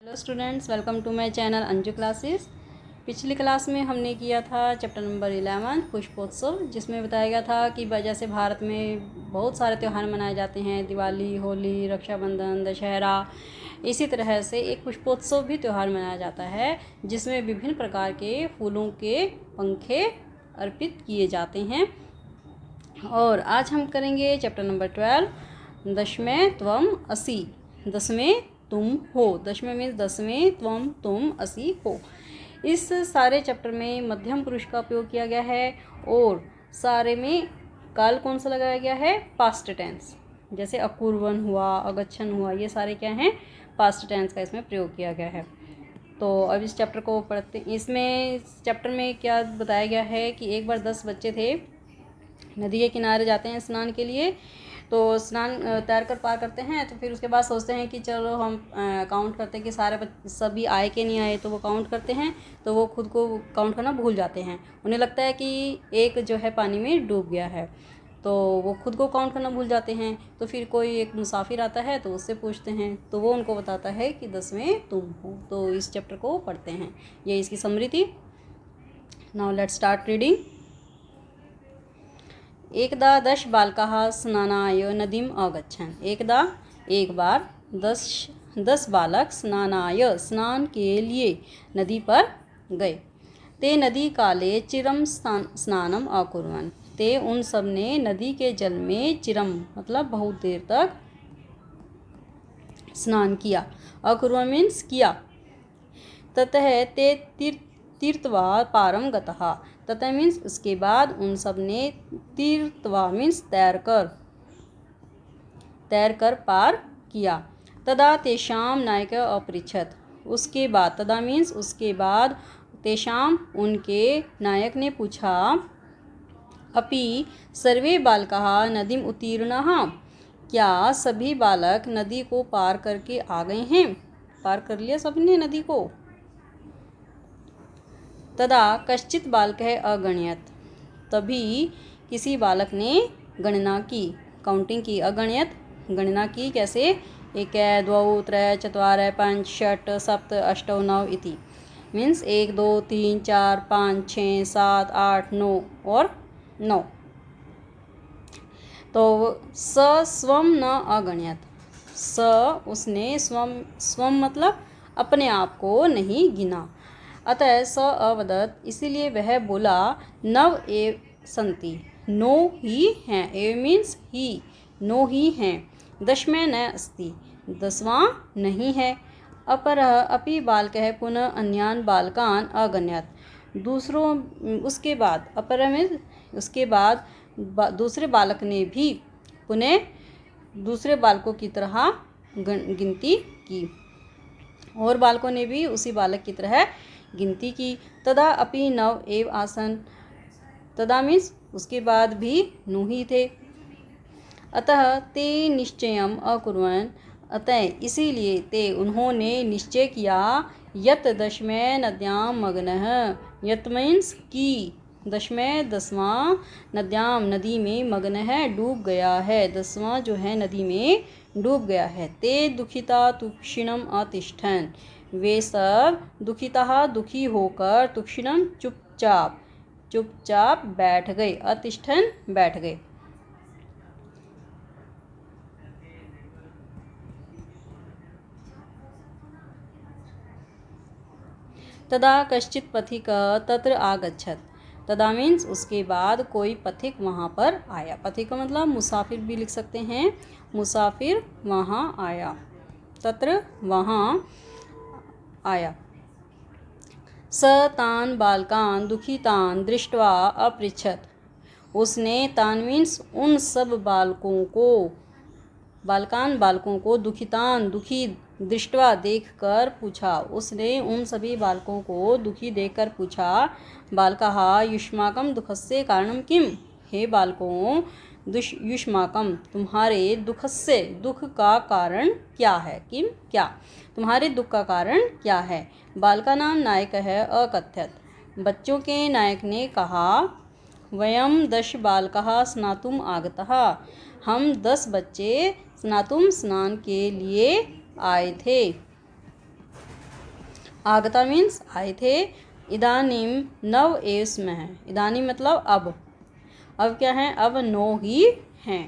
Hello students, welcome to my channel Anju classes. पिछली class में हमने किया था चैप्टर नंबर 11 पुष्पोत्सव, जिसमें बताया गया था कि जैसे भारत में बहुत सारे त्यौहार मनाए जाते हैं, दिवाली, होली, रक्षाबंधन, दशहरा। इसी तरह से एक पुष्पोत्सव भी त्यौहार मनाया जाता है, जिसमें विभिन्न प्रकार के फूलों के पंखे अर्पित किए जाते हैं। और आज हम करेंगे चैप्टर नंबर 12, दशमें त्वम असि। दसवें तुम हो। दशमें मीन्स दसवें, त्वम तुम, असि हो। इस सारे चैप्टर में मध्यम पुरुष का उपयोग किया गया है और सारे में काल कौन सा लगाया गया है? Past tense. जैसे अकुर्वन् हुआ, अगच्छन् हुआ, ये सारे क्या हैं? पास्ट टेंस का इसमें प्रयोग किया गया है। तो अब इस चैप्टर को पढ़ते। इसमें चैप्टर में क्या बताया गया है कि एक बार 10 बच्चे थे, नदी के किनारे जाते हैं स्नान के लिए। तो स्नान तैर कर पार करते हैं, तो फिर उसके बाद सोचते हैं कि चलो हम काउंट करते हैं कि सभी आए कि नहीं आए। तो वो काउंट करते हैं, तो वो खुद को काउंट करना भूल जाते हैं। उन्हें लगता है कि एक जो है पानी में डूब गया है, तो वो खुद को काउंट करना भूल जाते हैं। तो फिर कोई एक मुसाफिर आता है, तो उससे पूछते हैं, तो वो उनको बताता है कि 10वें तुम हो। तो इस चैप्टर को पढ़ते हैं। ये इसकी समरी थी। Now let's start reading. एकदा 10 बालकाः स्नानाय नदीम अगच्छन्। एकदा एक बार 10 बालक स्नानाय स्नान के लिए नदी पर गए। ते नदी काले चिरम स्नानम अकुर्वन्। ते उन सब ने नदी के जल में चिरम मतलब बहुत देर तक स्नान किया। अकुर्वन् मीन्स किया। ततः ते तीर्थवा पारम गतः। ततः मीन्स उसके बाद उन सब ने तीर्थवा मीन्स तैर कर पार किया। तदा तेषाम नायक अपृच्छत्। उसके बाद, तदा मीन्स उसके बाद, तेषाम उनके नायक ने पूछा, अपि सर्वे बालकाः नदीम उत्तीर्णाः। क्या सभी बालक नदी को पार करके आ गए हैं? पार कर लिया सबने नदी को। तदा कश्चित् बालकः अगणयत्। तभी किसी बालक ने गणना की, काउंटिंग की। अगणयत् गणना की। कैसे? 1 2 3 4 5 6 7 8 9 इति। मीन्स 1 2 3 4 5 6 7 8 9 और 9। तो स स्वम न अगणयत्। स उसने स्वम मतलब अपने आप को नहीं गिना। अतः स अवदत् इसीलिए वह बोला, नव एव सन्ति। 9 ही हैं। एव मीन्स ही, 9 ही हैं। दशमें न अस्ति। 10वां नहीं है। अपरः अपि बालकः पुनः अन्यान् बालकान् अगणयत्। उसके बाद, अपरः मीन्स उसके बाद दूसरे बालक ने भी पुनः दूसरे बालकों की तरह गिनती की। और बालकों ने भी उसी बालक की तरह गिनती की। तदा अपि नव एव आसन। तदा मीन्स उसके बाद भी 9 ही थे। अतः ते निश्चयम् अकुर्वन्। अतः इसीलिए ते उन्होंने निश्चय किया, यत दशमें नद्यां मग्नः। यत मीन्स की, दशमें 10वां नद्याम नदी में मग्नः डूब गया है। 10वां जो है नदी में डूब गया है। ते दुखिता तुक्षिणम् अतिष्ठन्। वे सब दुखिता दुखी होकर, तुक्षिणम् चुपचाप बैठ गए। अतिष्ठन् बैठ गए। तदा कश्चित् पथिक तत्र आगच्छत्। तदा मीन्स उसके बाद कोई पथिक वहाँ पर आया। पथिक मतलब मुसाफिर भी लिख सकते हैं। मुसाफिर वहाँ आया। तत्र वहाँ आया। स तान् बालकान् दुखितान् दृष्ट्वा अपृच्छत्। उसने तान् मीन्स उन सब बालकों को दुखितान दुखी दृष्ट्वा देखकर पूछा। उसने उन सभी बालकों को दुखी देखकर पूछा, बालकाः युष्माकं दुःखस्य कारणं किम। हे बालकों, युष्माकं तुम्हारे दुःखस्य दुख का कारण क्या है? किम क्या, तुम्हारे दुख का कारण क्या है? बालकानां नायकः अकथयत्। बच्चों के नायक ने कहा, वयं 10 बालकाः स्नातुम् आगताः। हम 10 बच्चे स्नातुम स्नान के लिए आए थे। आगता मीन्स आए थे, इदानीम नव एव स्मः, इदानीम मतलब अब क्या है, अब नो ही हैं।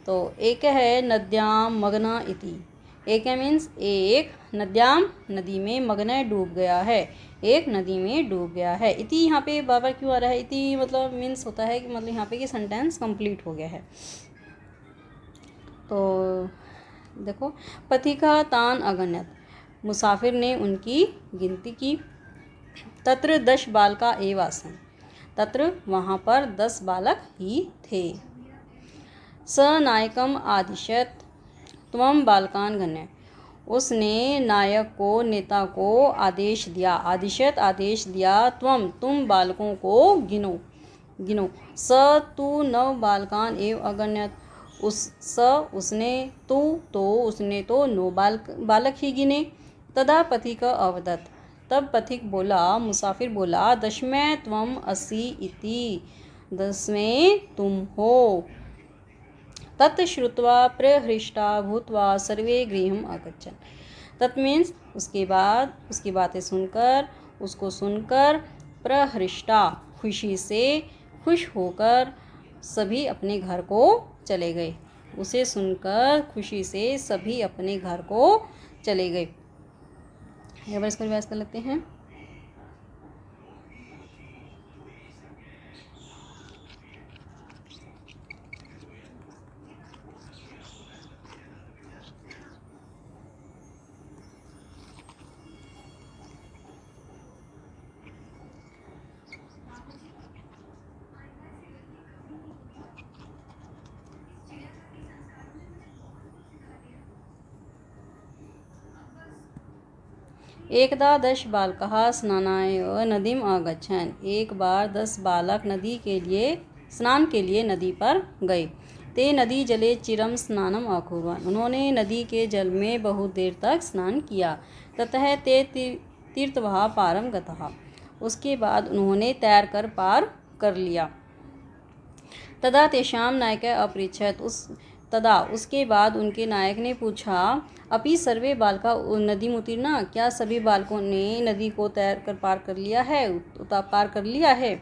तो एक है नद्याम मग्न इति, एक है मीन्स एक, नद्याम नदी में, मग्न डूब गया है, एक नदी में डूब गया है। इति यहाँ पे बार बार क्यों आ रहा है, इति मतलब मीन्स होता है कि मतलब यहाँ पे कि सेंटेंस कंप्लीट हो गया है। तो देखो, पथिका तान अगण्यत, मुसाफिर ने उनकी गिनती की। तत्र 10 बालका एव आसन, तत्र वहाँ पर 10 बालक ही थे। स नायकम आदिशत त्वम बालकान गण्य, उसने नायक को, नेता को आदेश दिया, आदिशत आदेश दिया, तुम बालकों को गिनो। स तू 9 बालकान एव अगण्यत, उसने, उसने तो 9 बालक ही गिने। तदा पथिक अवदत्, तब पथिक बोला, मुसाफिर बोला, 10वें त्वम असि इति, 10वें तुम हो। तत् श्रुत्वा प्रहृष्टा भूत्वा सर्वे गृहम् अगच्छन्, तत् मीन्स उसके बाद, उसकी बातें सुनकर, उसको सुनकर, प्रहृष्टा खुशी से, खुश होकर सभी अपने घर को चले गए। उसे सुनकर खुशी से सभी अपने घर को चले गए। एक बार इसका रिवाइज कर लेते हैं। एकदा 10 बालकाः स्नानाय नदीम आगच्छन्, एक बार 10 बालक नदी के लिए, स्नान के लिए नदी पर गए। ते नदी जले चिरम स्नानम अकुर्वन्, उन्होंने नदी के जल में बहुत देर तक स्नान किया। ततः ते तीर्थवा पारम गतः, उसके बाद उन्होंने तैर कर पार कर लिया। तदा तेषां नायक अपृच्छत्, उसके बाद उनके नायक ने पूछा, अपि सर्वे बालका नदी उत्तीर्णा, क्या सभी बालकों ने नदी को तैर कर पार कर लिया है।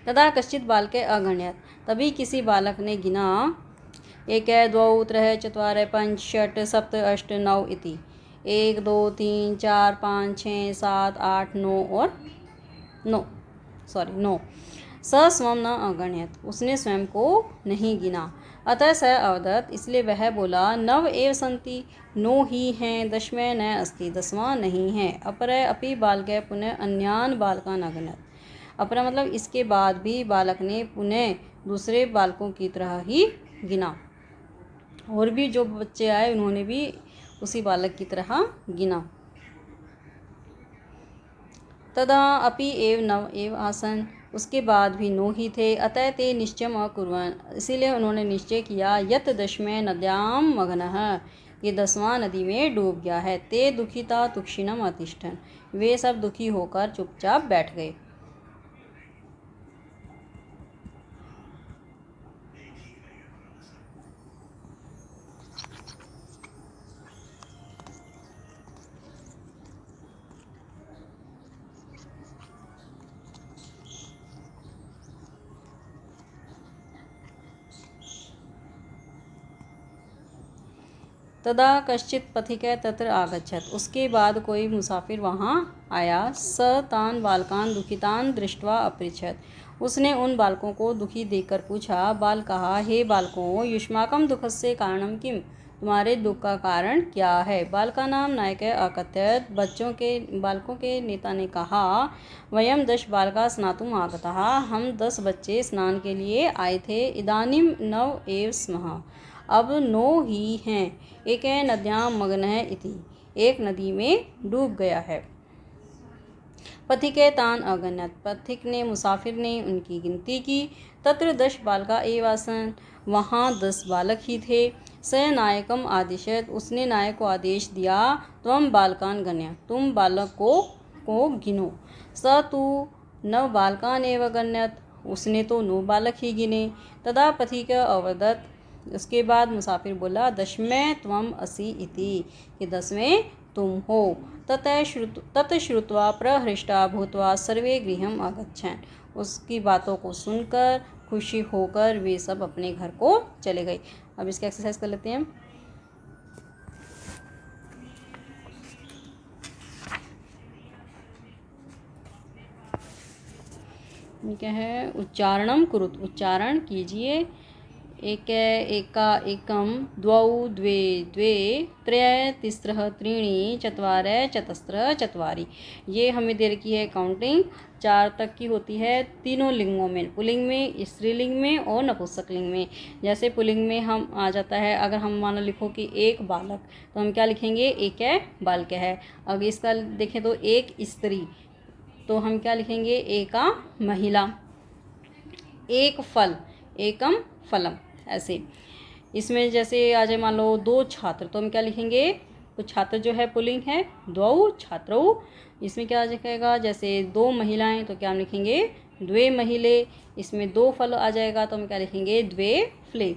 तदा कश्चित् बालके अगण्यत्, तभी किसी बालक ने गिना, 1 2 3 4 5 6 7 8 9 इति, 1 2 3 4 5 6 7 8 9 और 9 स स्वयं न अगण्यत, उसने स्वयं को नहीं गिना। अतः स अवदत्, इसलिए वह बोला, 9 एव सन्ति, 9 ही हैं, 10वें न अस्ति, 10वां नहीं है। अपरे अपि बालके पुनः अन्यान बालकान अगण्यत, अपरा मतलब इसके बाद भी बालक ने पुनः दूसरे बालकों की तरह ही गिना, और भी जो बच्चे आए उन्होंने भी उसी बालक की तरह गिना। तदा अपि एव 9 एव आसन, उसके बाद भी 9 ही थे। अतः ते निश्चयम् अकुर्वन्, इसीलिए उन्होंने निश्चय किया, यत् 10वें नद्यां मग्नः, ये 10वां नदी में डूब गया है। ते दुखिता तुक्षिणम् अतिष्ठन्, वे सब दुखी होकर चुपचाप बैठ गए। तदा कश्चित् पथिकः तत्र आगच्छत्, उसके बाद कोई मुसाफिर वहाँ आया। स तान बालकान दुखितान दृष्ट्वा अपृच्छत्, उसने उन बालकों को दुखी देखकर पूछा, बालकाः, हे बालकों, युष्माकं दुःखस्य कारणं किम, तुम्हारे दुख का कारण क्या है। बालकानां नायकः अकथयत्, बालकों के नेता ने कहा, वयं 10 बालका स्नातुम् आगताः, हम 10 बच्चे स्नान के लिए आए थे। इदानीं 9 एव स्मः, अब 9 ही हैं। एक नद्यां मग्नः इति, एक नदी में डूब गया है। पथिके तान अगण्यत, पथिक ने, मुसाफिर ने उनकी गिनती की। तत्र 10 बालका एव आसन, वहाँ 10 बालक ही थे। स नायकम आदिशत, उसने नायक को आदेश दिया, त्वम बालकान गण्य, तुम बालकों को गिनो। स तू 9 बालकान एव गण्यत, उसने तो 9 बालक ही गिने। तदा पथिक अवदत्, उसके बाद मुसाफिर बोला दशमे त्वम असि इति, कि 10वें तुम हो। तत श्रुत्वा प्रहृष्टा भूत्वा सर्वे गृहम् आगच्छन्। उसकी बातों को सुनकर खुशी होकर वे सब अपने घर को चले गए। अब इसका एक्सरसाइज कर लेते हैं हम। क्या है, उच्चारणम कुरुत, उच्चारण कीजिए। एक एका एकम द्वौ द्वे द्वे त्रय तिस्रः त्रीणि चत्वारः चतस्रः चत्वारि। ये हमें दे रखी है काउंटिंग, 4 तक की होती है तीनों लिंगों में, पुल्लिंग में, स्त्रीलिंग में और नपुंसकलिंग में। जैसे पुल्लिंग में हम आ जाता है, अगर हम मान लो लिखो कि एक बालक, तो हम क्या लिखेंगे, एक है बालक है। अगर इसका देखें तो एक स्त्री, तो हम क्या लिखेंगे, एका महिला। एक फल, एकम फलम, ऐसे। इसमें जैसे आ जाए मान लो 2 छात्र, तो हम क्या लिखेंगे, तो छात्र जो है पुल्लिंग है, द्वौ छात्रौ। इसमें क्या आ जाएगा, जैसे 2 महिलाएं, तो क्या हम लिखेंगे, द्वे महिले। इसमें 2 फल आ जाएगा, तो हम क्या लिखेंगे, द्वे फले।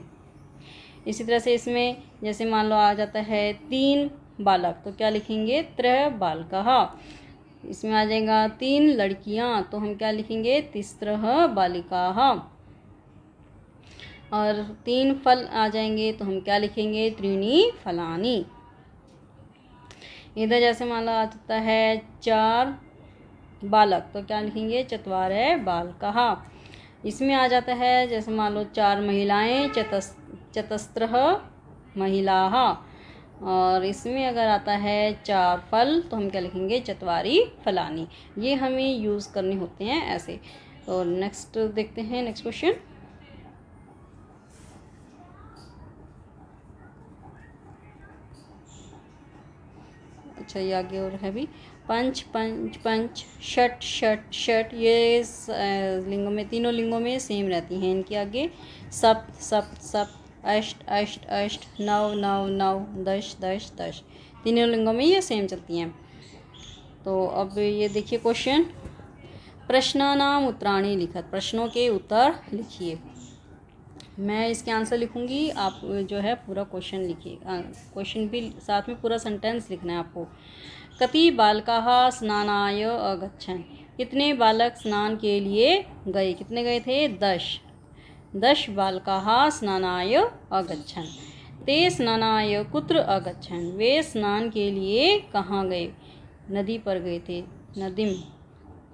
इसी तरह से इसमें जैसे मान लो आ जाता है 3 बालक, तो क्या लिखेंगे, त्रय बालकः। इसमें आ जाएगा 3 लड़कियां, तो हम क्या लिखेंगे, तिस्रः बालिकाः। और 3 फल आ जाएंगे, तो हम क्या लिखेंगे, त्रीणि फलानि। इधर जैसे मान लो आ जाता है 4 बालक, तो क्या लिखेंगे, चत्वारः बालकः। इसमें आ जाता है जैसे मान लो 4 महिलाएं, चतस्रः महिलाः। और इसमें अगर आता है 4 फल, तो हम क्या लिखेंगे, चत्वारि फलानि। ये हमें यूज़ करने होते हैं ऐसे। तो नेक्स्ट देखते हैं, नेक्स्ट क्वेश्चन। अच्छा, ये आगे और है भी, पंच पंच पंच, षट षट षट, ये लिंगों में, तीनों लिंगों में सेम रहती हैं। इनके आगे सप्त सप्त सप्त, अष्ट अष्ट अष्ट, नव नव नव, दश दश दश, तीनों लिंगों में ये सेम चलती हैं। तो अब ये देखिए क्वेश्चन, प्रश्नानाम उत्तराणि लिखत, प्रश्नों के उत्तर लिखिए। मैं इसके आंसर लिखूंगी, आप जो है पूरा क्वेश्चन लिखिए, क्वेश्चन भी साथ में पूरा सेंटेंस लिखना है आपको। कति बालकाः स्नानाय अगच्छन्, कितने बालक स्नान के लिए गए, कितने गए थे, 10। 10 बालकाः स्नानाय अगच्छन्। ते स्नानाय कुत्र अगच्छन्, वे स्नान के लिए कहाँ गए, नदी पर गए थे, नदीम।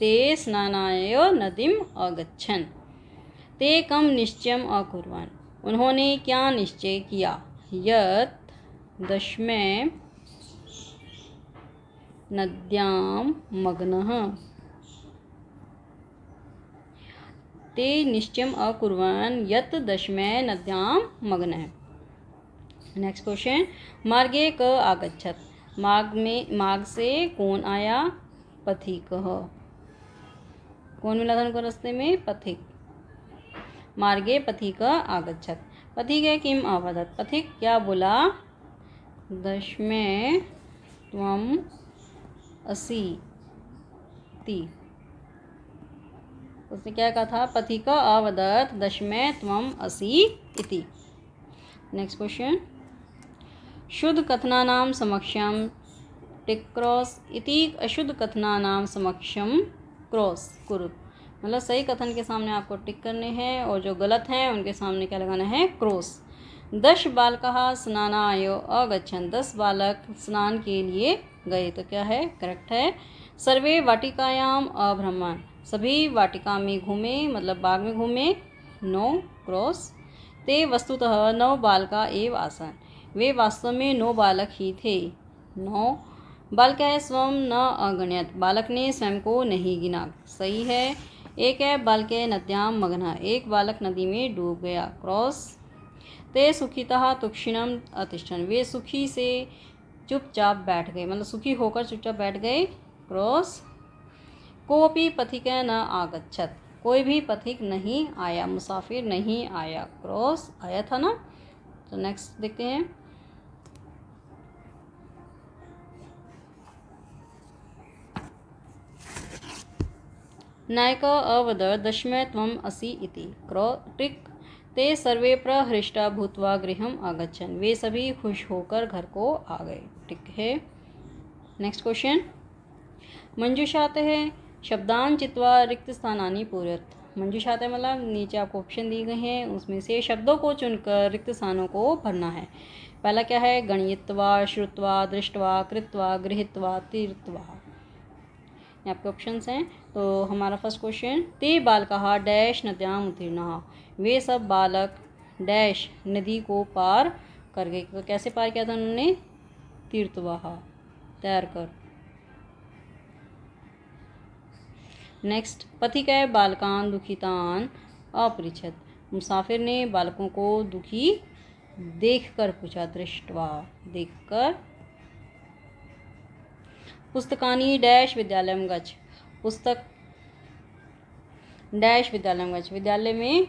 ते स्नानाय नदीम अगच्छन्। ते कम निश्चयम अकुर्वन्, उन्होंने क्या निश्चय किया, यत् दशमे नद्यां मग्नः। ते निश्चयम अकुर्वन् यत् दशमे नद्यां मग्नः। नेक्स्ट क्वेश्चन, मार्गे क आगच्छत्, मार्ग से कौन आया, पथिकः। कौन मिला था उनको रास्ते में, पथिक। मार्गे पथिक आगच्छत्, पथिक किम अवदत्, पथिक क्या बोला, दशमे त्वम असि इति। उसने क्या कहा था, पथिक अवदत् दशमे त्वम असि इति। नेक्स्ट क्वेश्चन, शुद्ध कथनानां समक्षम टिक क्रॉस इति, अशुद्ध कथनानां समक्षम क्रॉस कुरु। मतलब सही कथन के सामने आपको टिक करने हैं, और जो गलत हैं उनके सामने क्या लगाना है, क्रॉस। 10 बालकाः स्नानाय अगच्छन्, 10 बालक स्नान के लिए गए, तो क्या है, करेक्ट है। सर्वे वाटिकायाम अभ्रमन्, सभी वाटिका में घूमे, मतलब बाग में घूमे, नो, क्रॉस। ते वस्तुतः 9 बालका एव आसन्, वे वास्तव में 9 बालक ही थे, 9। बालकः स्वं न अगण्यत्, बालक ने स्वयं को नहीं गिना, सही है। एक है बालके नद्यां मग्नः, एक बालक नदी में डूब गया, क्रॉस। ते सुखितः तुक्षिणम् अतिष्ठन्, वे सुखी से चुपचाप बैठ गए, मतलब सुखी होकर चुपचाप बैठ गए, क्रॉस। कोपि पथिक न आगच्छत्, कोई भी पथिक नहीं आया, मुसाफिर नहीं आया, क्रॉस। आया था ना। तो नेक्स्ट देखते हैं, नायक अवदत् दशमे त्वम असि इति, टिक। ते सर्वे प्रहृष्टा भूत्वा गृहम आगच्छन्, वे सभी खुश होकर घर को आ गए। ठीक है। नेक्स्ट क्वेश्चन, मंजूषातः शब्दान चित्वा रिक्त स्थानानि पूरयत। मंजूषातः मतलब नीचे आपको ऑप्शन दिए गए हैं, उसमें से शब्दों को चुनकर रिक्त स्थानों को भरना है। पहला क्या है, गणयित्वा, श्रुत्वा, दृष्ट्वा, कृत्वा, गृहीत्वा, तीर्थवा। ये आपके ऑप्शंस हैं। तो हमारा फर्स्ट क्वेश्चन, ते बालकाः डैश नद्याम उत्तीर्णाः, वे सब बालक डैश नदी को पार कर गए। तो कैसे पार किया था उन्होंने, तीर्थवाः, तैर कर। नेक्स्ट, पथिकै बालकान दुखितान अपृच्छत, मुसाफिर ने बालकों को दुखी देखकर पूछा, दृष्टवा, देखकर। पुस्तकानि डैश विद्यालयम गच्छ, पुस्तक डैश विद्यालयम गच्छ, विद्यालय में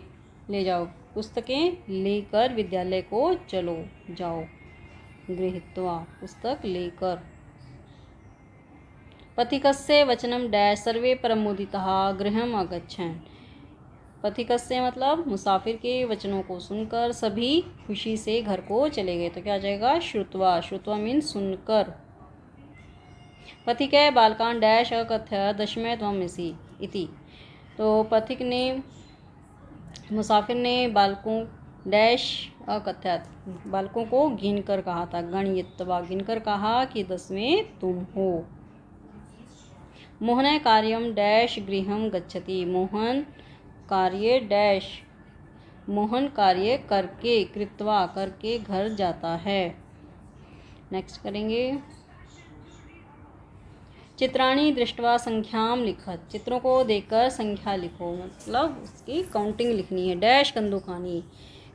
ले जाओ, पुस्तकें लेकर विद्यालय को चलो जाओ। गृहीत्वा, पुस्तक लेकर। पथिकस्य वचनम डैश सर्वे परमुदिताः गृहम् अगच्छन्, पथिकस्य मतलब मुसाफिर के वचनों को सुनकर सभी खुशी से घर को चले गए। तो क्या आ जाएगा, श्रुत्वा, श्रुत्वा मीन सुनकर। पथिकै बालकान डैश अकथ्य दशमय त्वमसि इति, तो पथिक ने, मुसाफिर ने बालकों डैश अकथ्यत, बालकों को गिन कर कहा था, गणयित्वा, गिन कर कहा कि 10वें तुम हो। मोहन कार्यम डैश गृहम गच्छति, मोहन कार्य डैश, मोहन कार्य करके, कृत्वा करके घर जाता है। नेक्स्ट करेंगे, चित्राणि दृष्ट्वा संख्याम लिखत, चित्रों को देखकर संख्या लिखो, मतलब उसकी काउंटिंग लिखनी है। डैश कंदुकानी,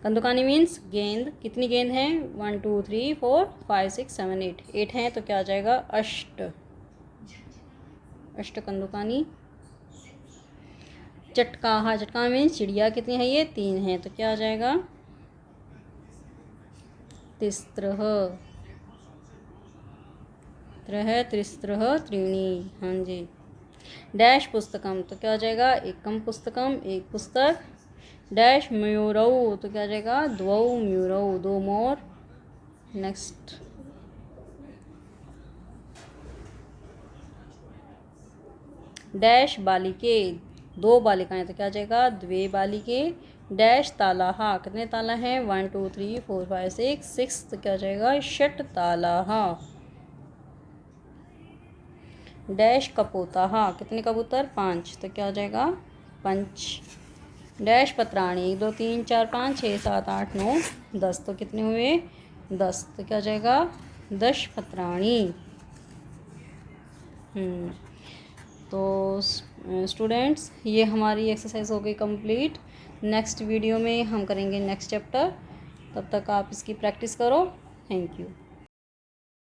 कंदुकानी मीन्स गेंद, कितनी गेंद हैं, 1 2 3 4 5 6 7 8, 8 हैं। तो क्या आ जाएगा, अष्ट, अष्ट कंदुकानी। चटकाहा, चटका मीन्स चिड़िया, कितनी है ये, 3 हैं। तो क्या आ जाएगा, तिस्त्रः, त्रह त्रिस्त्रः त्रीणि, हाँ जी। डैश पुस्तकम, तो क्या आ जाएगा, एकम पुस्तकम, एक पुस्तक। डैश मयूरौ, तो क्या आ जाएगा, द्वौ मयूरौ, 2 मोर। नेक्स्ट, डैश बालिके, 2 बालिकाएं, तो क्या आ जाएगा, 2 बालिके। डैश तालाः, कितने ताला हैं, 1 2 3 4 5 6 6, तो क्या आ जाएगा, षट तालाः। डैश कपोताः, कितने कबूतर, 5, तो क्या आ जाएगा, पंच। डैश पत्राणि, 1 2 3 4 5 6 7 8 9 10, तो कितने हुए, 10, तो क्या आ जाएगा, 10 पत्राणि। तो स्टूडेंट्स, ये हमारी एक्सरसाइज हो गई कंप्लीट। नेक्स्ट वीडियो में हम करेंगे नेक्स्ट चैप्टर, तब तक आप इसकी प्रैक्टिस करो। Thank you.